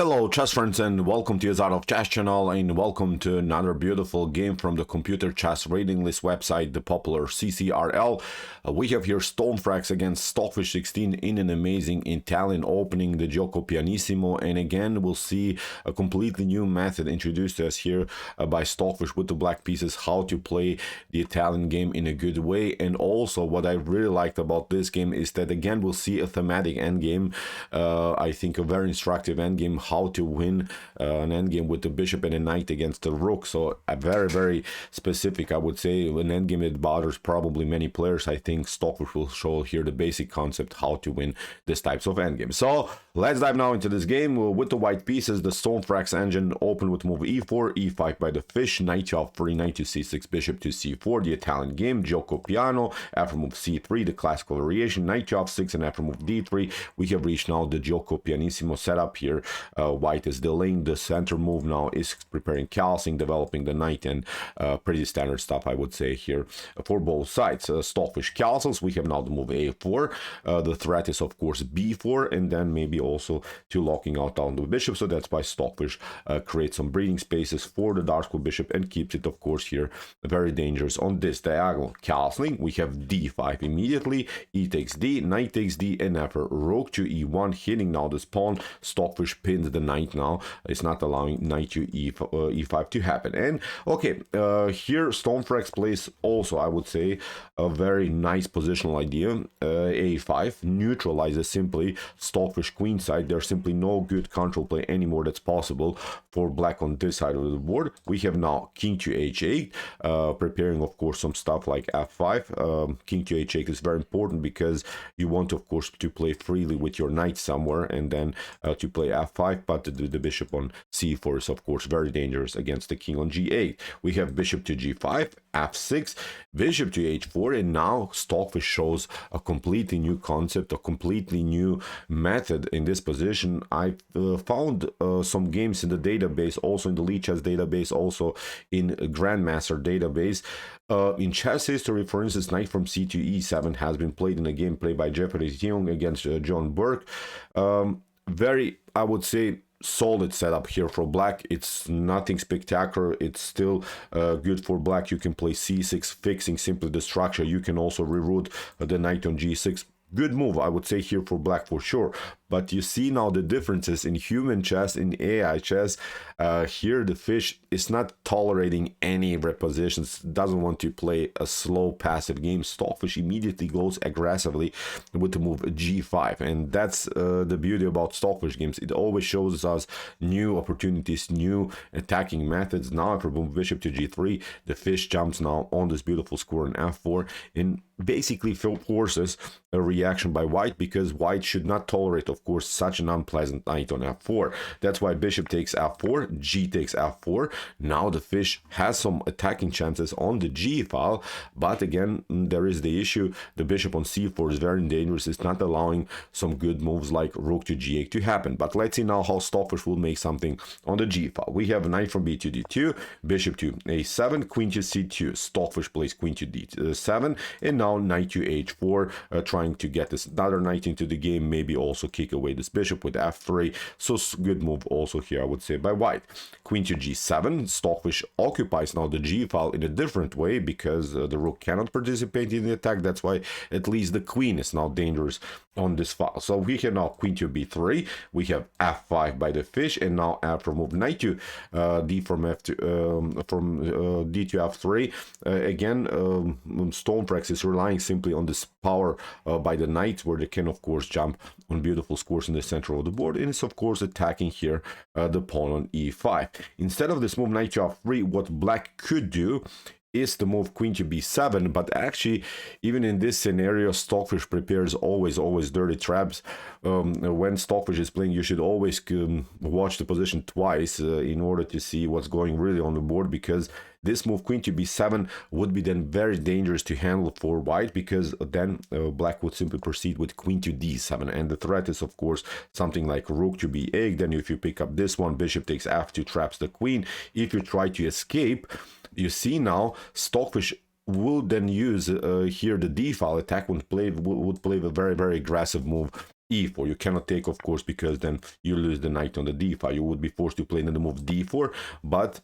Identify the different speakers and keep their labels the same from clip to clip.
Speaker 1: Hello chess friends and welcome to your of Chess channel and welcome to another beautiful game from the computer chess rating list website, the popular CCRL. We have here Stormphrax against Stockfish 16 in an amazing Italian opening, the Giuoco Pianissimo, and again we'll see a completely new method introduced to us here by Stockfish with the black pieces, how to play the Italian game in a good way. And also what I really liked about this game is that again we'll see a thematic endgame, I think a very instructive endgame, how to win an endgame with the bishop and a knight against the rook. So a very specific, I would say, an endgame that bothers probably many players. I think Stockfish will show here the basic concept how to win this types of endgame. So let's dive now into this game with the white pieces. The Stormphrax engine opened with move e4, e5 by the fish, knight to f3, knight to c6, bishop to c4, the Italian game, Giuoco piano, after move c3, the classical variation, knight to f6, and after move d3, we have reached now the Giuoco pianissimo setup here. White is delaying the center move now, is preparing calcing, developing the knight, and pretty standard stuff, I would say, here for both sides. Stockfish castles, we have now the move a4. The threat is, of course, b4, and then maybe also to locking out down the bishop. So that's why Stockfish creates some breathing spaces for the dark square bishop and keeps it, of course, here very dangerous on this diagonal. Castling, we have d5 immediately, e takes d, knight takes d, and after rook to e1, hitting now this pawn. Stockfish pins the knight now. It's not allowing knight to e5 to happen. And okay, here Stormphrax plays also, I would say, a very nice positional idea. a5 neutralizes simply Stockfish queenside. There's simply no good control play anymore that's possible for black on this side of the board. We have now king to h8, preparing, of course, some stuff like f5. King to h8 is very important because you want, of course, to play freely with your knight somewhere, and then to play f5, but the bishop on c4 is, of course, very dangerous against the king on g8. We have bishop to g5, f6, bishop to h4, and now Stockfish shows a completely new concept, a completely new method in this position. I found some games in the database, also in the Lead Chess database, also in Grandmaster database. In chess history, for instance, knight from c to e7 has been played in a game played by Jeffrey Young against John Burke. Very, I would say, solid setup here for black. It's nothing spectacular. It's still good for black. You can play c6, fixing simply the structure. You can also reroute the knight on g6. Good move, I would say, here for black for sure. But you see now the differences in human chess, in AI chess. Here the fish is not tolerating any repositions, doesn't want to play a slow passive game. Stockfish immediately goes aggressively with the move g5, and that's the beauty about Stockfish games. It always shows us new opportunities, new attacking methods. Now after move bishop to g3, the fish jumps now on this beautiful square in f4 and basically forces a reaction by white, because white should not tolerate, of course, such an unpleasant knight on f4. That's why bishop takes f4, g takes f4. Now the fish has some attacking chances on the g file, but again, there is the issue. The bishop on c4 is very dangerous. It's not allowing some good moves like rook to g8 to happen. But let's see now how Stockfish will make something on the g file. We have knight from b to d2, bishop to a7, queen to c2. Stockfish plays queen to d7, and now knight to h4, trying to get this another knight into the game, maybe also kick away this bishop with f3. So good move also here, I would say, by white. Queen to g7. Stockfish occupies now the g file in a different way, because the rook cannot participate in the attack. That's why at least the queen is now dangerous on this file. So we have now queen to b3. We have f5 by the fish, and now after move knight to d from f to d to f3. Again, Stormphrax is relying simply on this power by the knight, where they can, of course, jump on beautiful scores in the center of the board, and it's, of course, attacking here the pawn on e5. Instead of this move knight to f3, what black could do is to move queen to b7, but actually, even in this scenario, Stockfish prepares always dirty traps. When Stockfish is playing, you should always watch the position twice in order to see what's going really on the board, because this move queen to b7 would be then very dangerous to handle for white, because then black would simply proceed with queen to d7, and the threat is, of course, something like rook to b8. Then if you pick up this one, bishop takes f2, traps the queen. If you try to escape, you see now Stockfish will then use here the d file attack, would play a very aggressive move e4. You cannot take, of course, because then you lose the knight on the d5. You would be forced to play in the move d4, but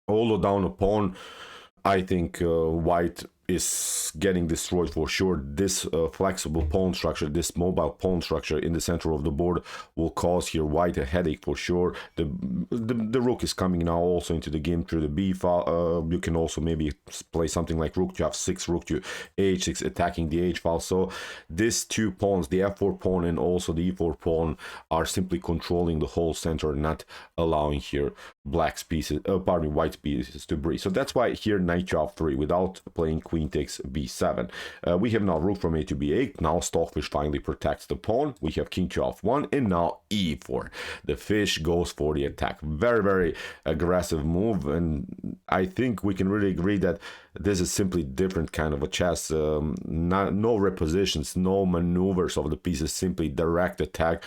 Speaker 1: although down a pawn, I think white is getting destroyed for sure. This flexible pawn structure, this mobile pawn structure in the center of the board will cause here white a headache for sure. The rook is coming now also into the game through the b file. You can also maybe play something like rook to f6, rook to h6, attacking the h file. So these two pawns, the f4 pawn and also the e4 pawn, are simply controlling the whole center, not allowing here black's pieces, pardon me, white's pieces to breathe. So that's why here knight to f3 without playing queen takes b7. We have now rook from a to b8. Now Stockfish finally protects the pawn. We have king to f1 and now e4. The fish goes for the attack. Very, very aggressive move, and I think we can really agree that this is simply different kind of a chess. No repositions, no maneuvers of the pieces, simply direct attack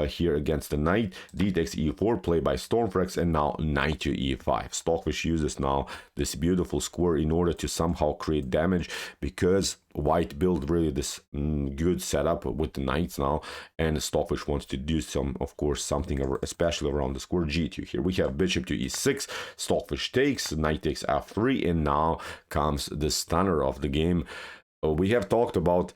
Speaker 1: here against the knight. D takes e4, played by Stormphrax, and now knight to e5. Stockfish uses now this beautiful square in order to somehow create damage, because white built really this good setup with the knights now, and Stockfish wants to do some, of course, something especially around the square g2. Here we have bishop to e6, Stockfish takes, knight takes f3, and now comes the stunner of the game. We have talked about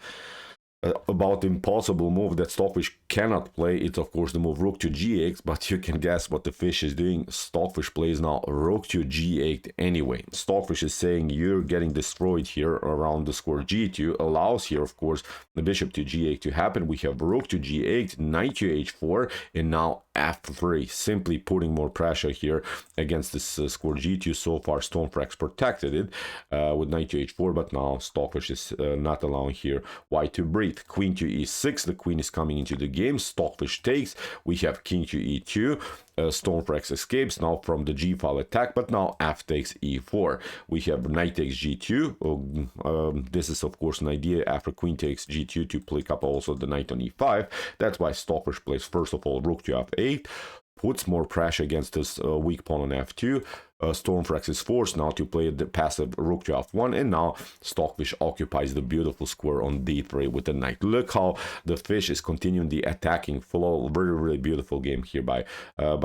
Speaker 1: the impossible move that Stockfish cannot play. It's of course the move rook to g8, but you can guess what the fish is doing. Stockfish plays now rook to g8 anyway. Stockfish is saying you're getting destroyed here around the square g2, allows here of course the bishop to g8 to happen. We have rook to g8, knight to h4, and now f3, simply putting more pressure here against this square g2. So far Stormphrax protected it with knight to h4, but now Stockfish is not allowing here white to breathe. Queen to e6, the queen is coming into the game. Stockfish takes. We have king to e2. Stormphrax escapes now from the g file attack, but now f takes e4. We have knight takes g2. This is of course an idea after queen takes g2 to pick up also the knight on e5. That's why Stockfish plays first of all rook to f8, puts more pressure against this weak pawn on f2. Stormphrax is forced now to play the passive rook to f1, and now Stockfish occupies the beautiful square on d3 with the knight. Look how the fish is continuing the attacking flow. Very, really beautiful game here by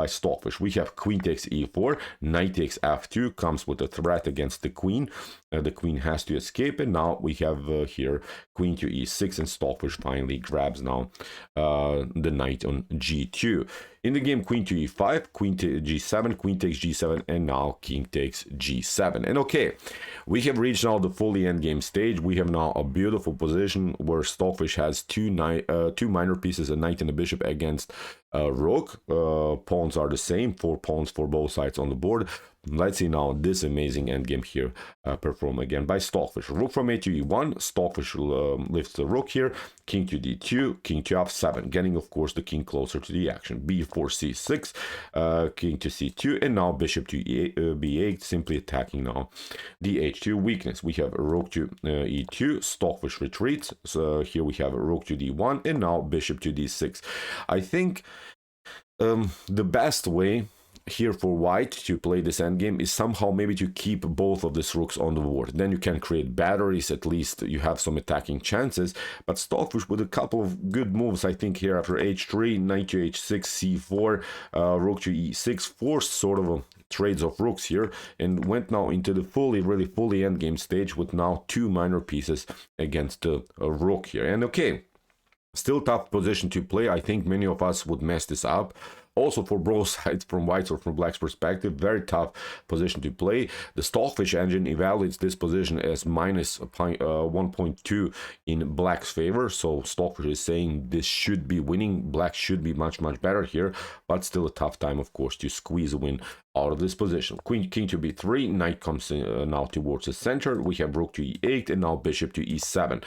Speaker 1: Stockfish. We have queen takes e4, knight takes f2, comes with a threat against the queen. The queen has to escape, and now we have here queen to e6, and Stockfish finally grabs now the knight on g2. In the game, queen to e5, queen to g7, queen takes g7, and now king takes g7. And okay, we have reached now the fully endgame stage. We have now a beautiful position where Stockfish has two minor pieces, a knight and a bishop against rook. Pawns are the same, 4 pawns for both sides on the board. Let's see now this amazing endgame here performed again by Stockfish. Rook from a to e1, Stockfish lifts the rook here, king to d2, king to f7, getting of course the king closer to the action. b4, c6, king to c2, and now bishop to b8, simply attacking now the h2 weakness. We have rook to e2, Stockfish retreats, so here we have rook to d1, and now bishop to d6. I think the best way here for white to play this endgame is somehow maybe to keep both of these rooks on the board. Then you can create batteries, at least you have some attacking chances. But Stockfish with a couple of good moves, I think here after h3, knight to h6, c4, rook to e6, forced sort of trades of rooks here, and went now into the really fully endgame stage with now 2 minor pieces against the rook here. And okay, still tough position to play. I think many of us would mess this up. Also for both sides, from white's or from black's perspective, very tough position to play. The Stockfish engine evaluates this position as minus 1.2 in black's favor. So Stockfish is saying this should be winning. Black should be much better here, but still a tough time, of course, to squeeze a win out of this position. King to b3, knight comes now towards the center. We have rook to e8, and now bishop to e7.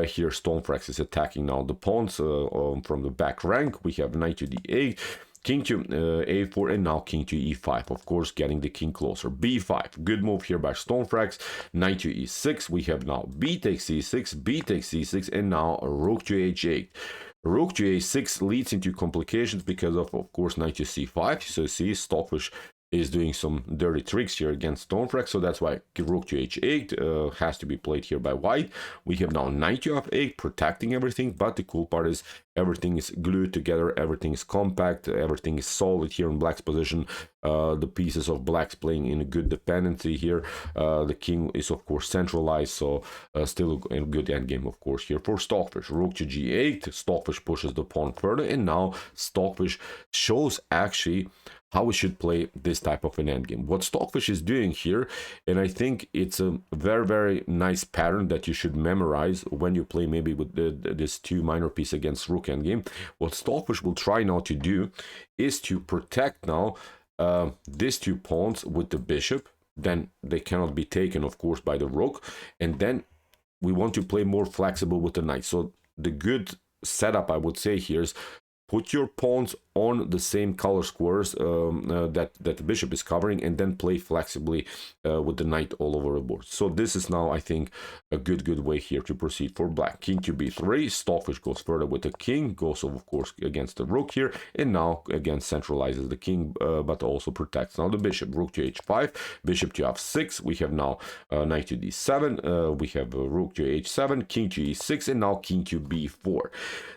Speaker 1: Here Stormphrax is attacking now the pawns from the back rank. We have knight to d8, king to a4, and now king to e5, of course getting the king closer. b5, good move here by Stormphrax. Knight to e6, we have now b takes c6, b takes c6, and now rook to h8. Rook to a6 leads into complications because of course, knight to c5. So see, Stockfish is doing some dirty tricks here against Stormphrax, so that's why rook to h8 has to be played here by white. We have now knight to f8 protecting everything, but the cool part is everything is glued together, everything is compact, everything is solid here in black's position. The pieces of black's playing in a good dependency here. The king is of course centralized, so still a good endgame of course here for Stockfish. Rook to g8, Stockfish pushes the pawn further, and now Stockfish shows actually how we should play this type of an endgame. What Stockfish is doing here, and I think it's a very nice pattern that you should memorize when you play maybe with this two minor piece against rook endgame. What Stockfish will try now to do is to protect now these two pawns with the bishop. Then they cannot be taken, of course, by the rook, and then we want to play more flexible with the knight. So the good setup, I would say, here is put your pawns on the same color squares that the bishop is covering, and then play flexibly with the knight all over the board. So this is now, I think, a good way here to proceed for black. King to b3, Stockfish goes further with the king, goes of course against the rook here, and now again centralizes the king, but also protects now the bishop. Rook to h5, bishop to f6, we have now knight to d7, we have rook to h7, king to e6, and now king to b4.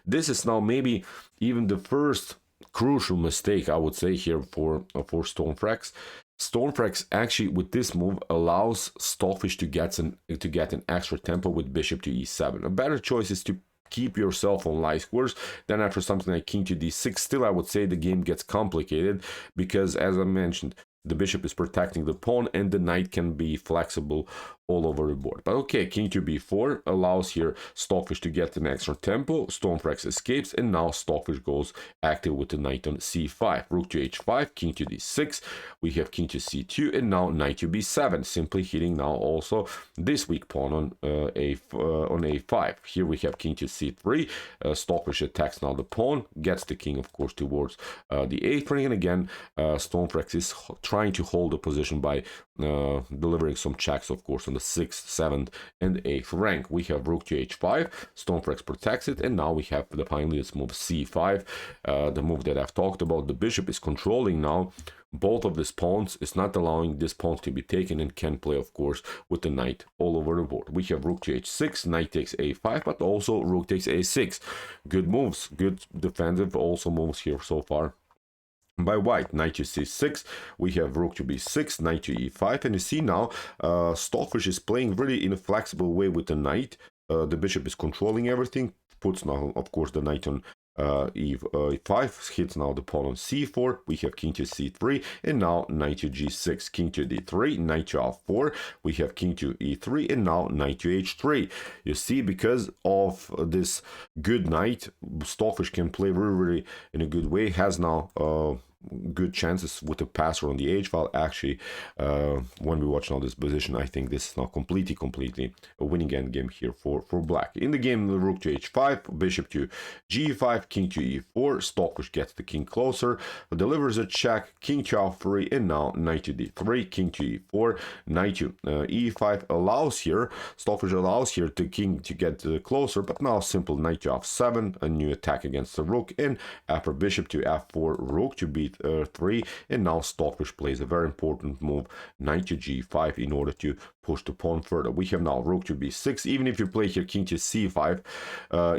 Speaker 1: This is now maybe even the first crucial mistake, I would say, here for Stormphrax. Stormphrax actually with this move allows Stockfish to get an extra tempo with bishop to e7. A better choice is to keep yourself on light squares. Then after something like king to d6, still I would say the game gets complicated, because as I mentioned, the bishop is protecting the pawn and the knight can be flexible all over the board. But okay, king to b4 allows here Stockfish to get an extra tempo. Stormphrax escapes, and now Stockfish goes active with the knight on c5. Rook to h5, king to d6, we have king to c2, and now knight to b7, simply hitting now also this weak pawn on a5. Here we have king to c3, Stockfish attacks now the pawn, gets the king of course towards the 8th rank, and again Stormphrax is trying to hold the position by delivering some checks of course on the 6th, 7th, and 8th rank. We have rook to h5, Stormphrax protects it, and now we have the finally this move c5, the move that I've talked about. The bishop is controlling now both of these pawns, is not allowing this pawn to be taken, and can play of course with the knight all over the board. We have rook to h6, knight takes a5, but also rook takes a6. Good moves, good defensive also moves here so far by white. Knight to c6, we have rook to b6, knight to e5, and you see now Stockfish is playing really in a flexible way with the knight. The bishop is controlling everything, puts now of course the knight on e5, hits now the pawn on c4, we have king to c3, and now knight to g6, king to d3, knight to f4, we have king to e3, and now knight to h3. You see, because of this good knight, Stockfish can play really in a good way, has now good chances with the passer on the h file. Actually, when we watch now this position, I think this is now completely a winning endgame here for black. In the game, the rook to h5, bishop to g5, king to e4, Stockfish gets the king closer, delivers a check, king to f3, and now knight to d3, king to e4, knight to e5 allows here, Stockfish allows here the king to get closer, but now simple knight to f7, a new attack against the rook, and after bishop to f4, rook to b3, and now Stockfish plays a very important move, knight to g5, in order to push the pawn further. We have now rook to b6. Even if you play here king to c5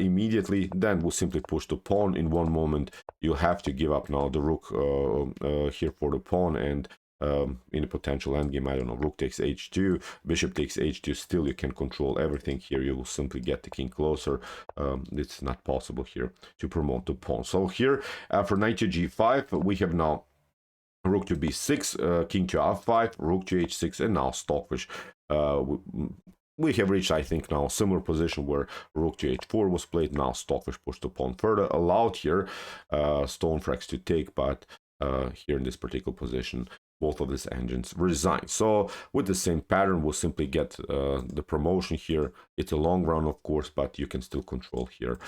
Speaker 1: immediately, then we'll simply push the pawn in one moment. You'll have to give up now the rook here for the pawn, and in a potential endgame, I don't know, rook takes h2, bishop takes h2, still you can control everything here. You will simply get the king closer. It's not possible here to promote the pawn. So here, after knight to g5, we have now rook to b6, king to f5, rook to h6, and now Stockfish. We have reached, I think, now a similar position where rook to h4 was played. Now Stockfish pushed the pawn further, allowed here Stormphrax to take, but here in this particular position, both of these engines resign. So with the same pattern, we'll simply get the promotion here. It's a long run, of course, but you can still control here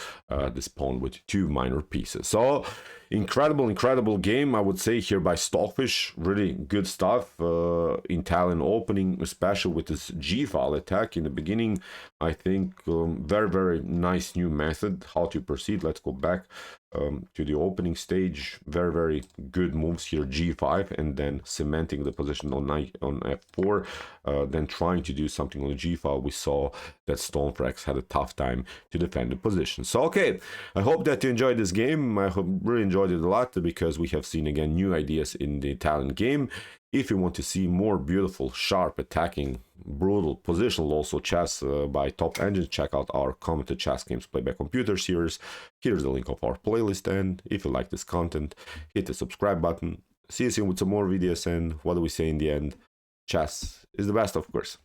Speaker 1: this pawn with two minor pieces. So incredible game, I would say, here by Stockfish. Really good stuff. Italian opening, especially with this g-file attack in the beginning. I think very nice new method how to proceed. Let's go back to the opening stage. Very, very good moves here, g5, and then cementing the position on f4, then trying to do something on the g file. We saw that Stormphrax had a tough time to defend the position. So okay, I hope that you enjoyed this game. I really enjoyed it a lot, because we have seen again new ideas in the Italian game. If you want to see more beautiful, sharp, attacking, brutal, positional also chess by top engines, check out our commented chess games played by computer series. Here's the link of our playlist, and if you like this content, hit the subscribe button. See you soon with some more videos, and what do we say in the end? Chess is the best, of course.